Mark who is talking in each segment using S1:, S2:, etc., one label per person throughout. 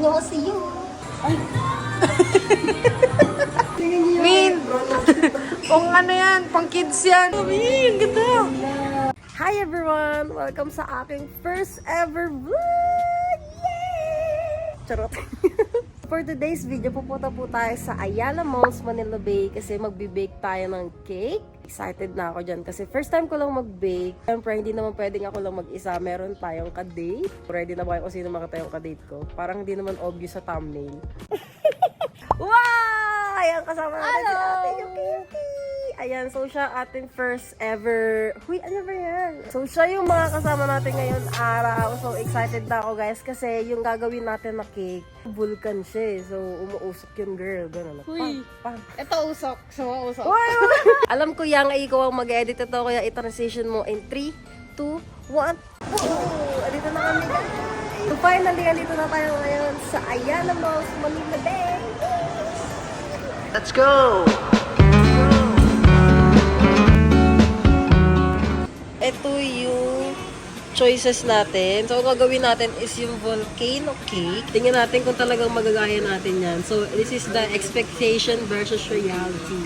S1: 안녕하세요. Ay.
S2: Min! Kung ano yan, pang kids yan. Min, ganda.
S1: Hi everyone! Welcome sa aking first ever vlog! Yay! Charot! For today's video, pupunta po tayo sa Ayala Malls, Manila Bay kasi magbe-bake tayo ng cake. Excited na ako dyan kasi first time ko lang mag-bake. Siyempre, hindi naman pwedeng ako lang mag-isa. Meron tayong ka-date. Ready na ba kayo kung sino makita yung ka-date ko? Parang hindi naman obvious sa thumbnail. Wow! Ayan, kasama natin si Ate Yuki. Ayan, so siya ating first ever... Huy, ano ba yan? So siya yung mga kasama natin ngayon araw. So excited na ako guys kasi yung gagawin natin na cake, vulkan siya eh. So umuusok yung girl. Ganun.
S2: Huy.
S1: Pang.
S2: Ito usok. So, usok.
S1: Alam ko yang ay ikaw ang mag-edit ito kaya i-transition mo in 3, 2, 1. Andito na kami guys. So finally, andito na tayo ngayon sa Ayala Malls, Manila Bay.
S2: Let's go!
S1: Ito yung choices natin. So, ang gagawin natin is yung volcano cake. Tingnan natin kung talagang magagaya natin yan. So, this is the expectation versus reality.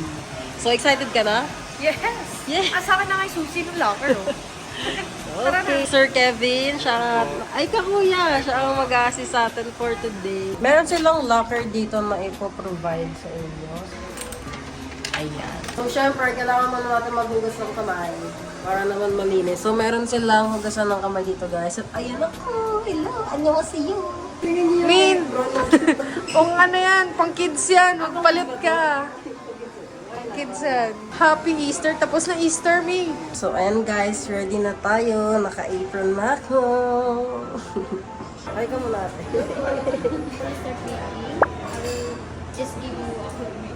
S1: So, excited ka na?
S2: Yes!
S1: Yes!
S2: Asakan na nga yung susi ng locker, oh.
S1: Okay, Sir Kevin, siya, ay kakuya, siya ang mag-assist sa atin for today. Meron silang locker dito na ipoprovide sa inyo. Ayan. So, syempre, kailangan muna natin maghugas ng kamay para naman malinis. So, meron silang hugasan ng kamay dito, guys. At ayan ako, hello, annyeonghaseyo.
S2: Min! Kung ano yan, pang kids yan. Magpalit ka. Kids yan. Happy Easter. Tapos na Easter, Min.
S1: So, ayan guys, ready na tayo. Naka-apron na ako. Ay ka muna ate.
S3: Just give you a quick review.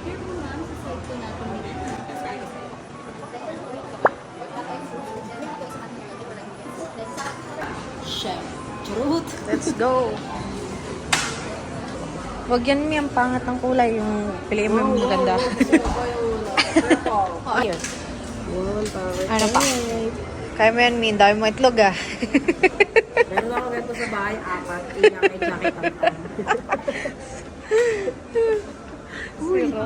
S3: Here po ma'am, sa side po natin
S1: Chef. Truth.
S2: Let's go. Wag yan, Mi. Ang pangat ng kulay. Yung piliin mo yung maganda.
S1: Ayun. Yun, power
S2: Ano pa?
S1: cake.
S2: Kaya mo yan, Mi. Ang dami mo itlog, ah.
S1: Meron ako ganito sa bahay, 4. Kaya kay jacket ang pan.
S2: Zero.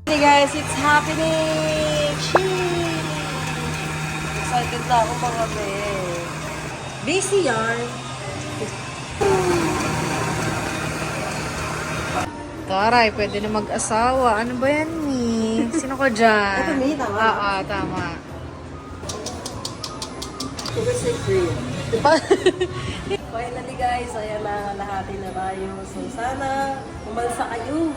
S1: Hey guys, it's happening! Cheese! Excited na ako mga be. Busy yarn.
S2: Taray, pwede na mag-asawa. Ano ba yan, Mi? Sino ko dyan?
S1: Ito, Mi, tama.
S2: Oo, tama.
S1: Super secret. Finally guys, ayan na, lahati na tayo. So sana, umalsa kayo.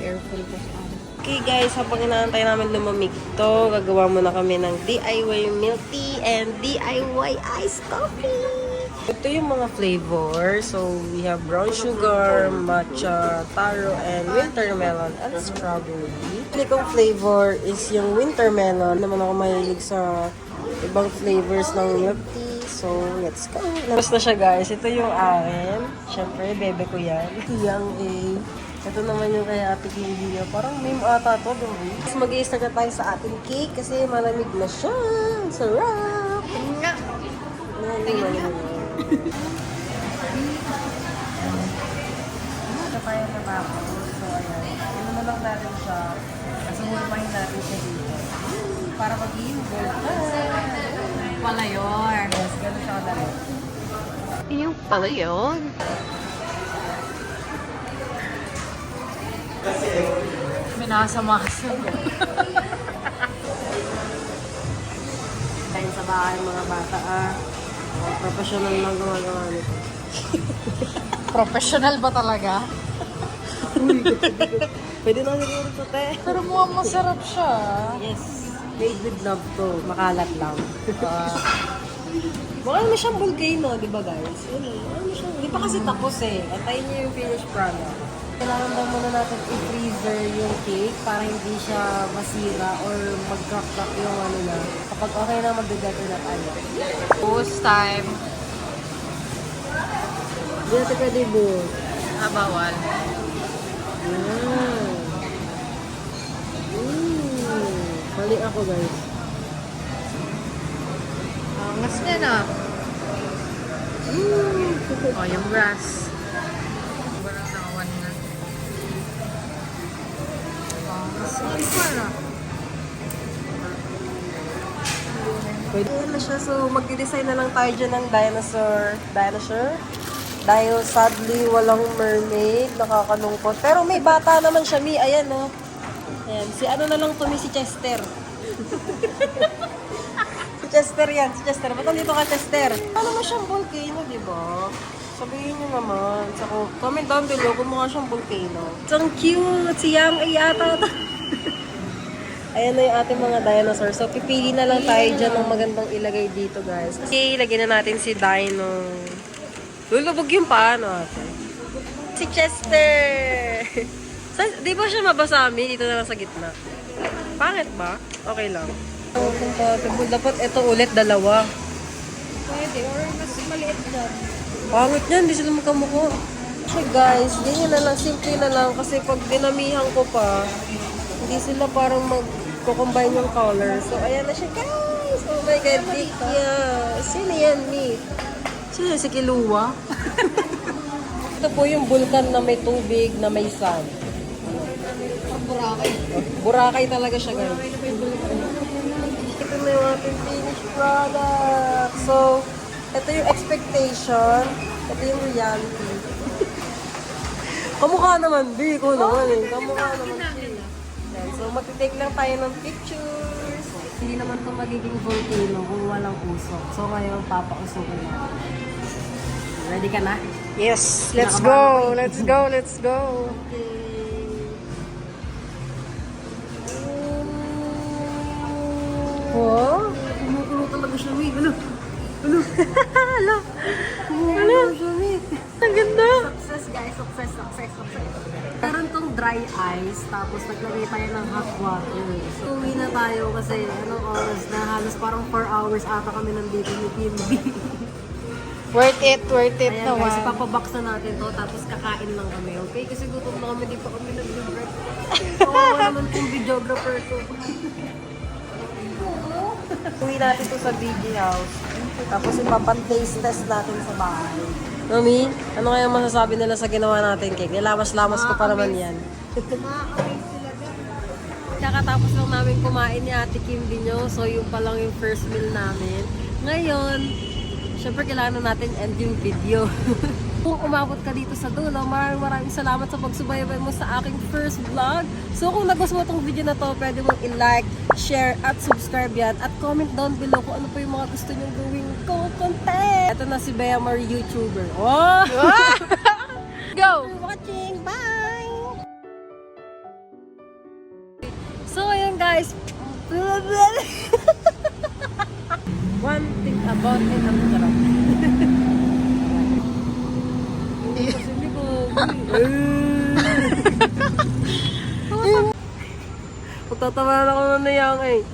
S2: Careful po sa
S1: Okay guys, habang inaantay namin lumamig to, gagawa muna kami ng DIY milk tea and DIY iced coffee. Ito yung mga flavor. So, we have brown sugar, matcha, taro, and winter melon and strawberry. Pili kong flavor is yung winter melon. Naman ako mahilig sa ibang flavors ng milk tea. So, let's go. Tapos na siya guys. Ito yung akin. Siyempre, bebe ko yan. Yang A. Ito naman yung kay Ate Kindy. Parang meme ata to. Tapos mag-i-start na tayo sa ating cake kasi malamig na siya. Sarap!
S2: nga.
S1: Tingin nga. Ito tayo na bako. So, ayan. Ano na lang natin siya. Kasi murmahin natin siya dito. Para mag-i-involve na.
S2: Pala yun.
S1: Yes, gano'n siya kadali.
S2: Yung pala yun. Minasa-masa.
S1: Dahil sa bahay mga bata, professional lang gumagawa nito.
S2: Professional ba talaga?
S1: Pwede na siguro ito, te.
S2: Pero mukhang masarap siya.
S1: Yes. Made with love to. Makalat lang. Baka naman siyang volcano, di ba guys? Hindi pa kasi tapos eh. Antayin niyo yung finished product. Kailangan daw muna natin i-freezer yung cake para hindi siya masira or mag-crack yung ano na. Kapag okay na, mag-decorate na tayo.
S2: Post time.
S1: Hindi natin pwede buo.
S2: Bawal.
S1: Yan. Mali ako guys.
S2: Angas niya na. Oh, yung brass. Walang nakawan na. Angas niya na.
S1: Pwede na siya. So, mag-design na lang tayo dyan ng dinosaur. Dinosaur? Dahil sadly, walang mermaid. Nakakalungkot. Pero may bata naman siya, Mi. Ayan, no? Ayan. Si ano na lang to, Mi? Si Chester. Si Chester yan. Si Chester. Ba't nandito ka, Chester? Ano naman siyang volcano, di ba? Sabihin niyo naman. So, comment down below kung mukha siyang volcano. So, ang cute. Si Yang ay ata. Ayan na yung ating mga dinosaurs. So, pipili na lang tayo dyan ng magandang ilagay dito, guys. Okay, lagyan na natin si Dino. Lulubog yung paano ate. Si Chester! Di ba siya mabasami? Dito na lang sa gitna. Pangit ba? Okay lang. So, compatible. Dapat ito ulit, dalawa.
S3: Pwede, or mas maliit dyan.
S1: Pangit yan, hindi sila magkamukha. So guys, ganyan na lang, simple na lang. Kasi pag dinamihan ko pa, hindi sila parang mag-combine yung color. So, ayan na siya, guys! Oh my God, Dikya! Sino yan, Mi? Sino si Kilua? Ito po yung vulkan na may tubig, na may sun.
S3: Boracay.
S1: Boracay talaga siya, guys. Ito na yung ating finished product. So, ito yung expectation. Ito yung reality. Kamukha naman, di ko naman eh. Kamukha naman. Yan. So, magtitake lang tayo ng pictures. Hindi naman ito magiging volcano kung walang usok. So, ngayon, papausokin na. Ready ka na?
S2: Yes, let's go. Let's go. Let's go.
S1: Oh, kumukulo talaga siya, Wig. Ano? Ano? Ano? Kumukulo siya, Wig.
S2: Ang ganda.
S1: Success, guys. Success, success, success. Meron tong dry ice, tapos naglagay tayo ng hot water. So, uwi na tayo kasi anong oras na halos parang 4 hours ata kami nandito ni PMB.
S2: Worth it
S1: Ayan
S2: naman.
S1: guys, ipapabox na natin to, tapos kakain lang kami, okay? Kasi gutom na kami, di pa kami nag-break. Kawawa naman kung videographer ko. Uwi natin to sa BG house. Tapos ipapan-taste test natin sa bahay. Mami, ano kaya masasabi nila sa ginawa natin cake? Nilamas-lamas ko pa naman yan. Kakatapos lang namin kumain ni Ate Kim Binyo, so yung pa lang yung first meal namin. Ngayon, syempre kailangan natin end yung video. Kung umabot ka dito sa dulo, maraming salamat sa pagsubaybay mo sa aking first vlog. So kung nagustuhan mo itong video na to, pwede mong i-like, share, at subscribe yan. At comment down below kung ano pa yung mga gusto nyong gawin ko content. Ito na si Bea Marie YouTuber. Oh!
S2: Go!
S1: For watching. Bye! So ayun guys. One thing about it, ang sarap. Kasi hindi ko... Magtatawa na ako na niyang eh.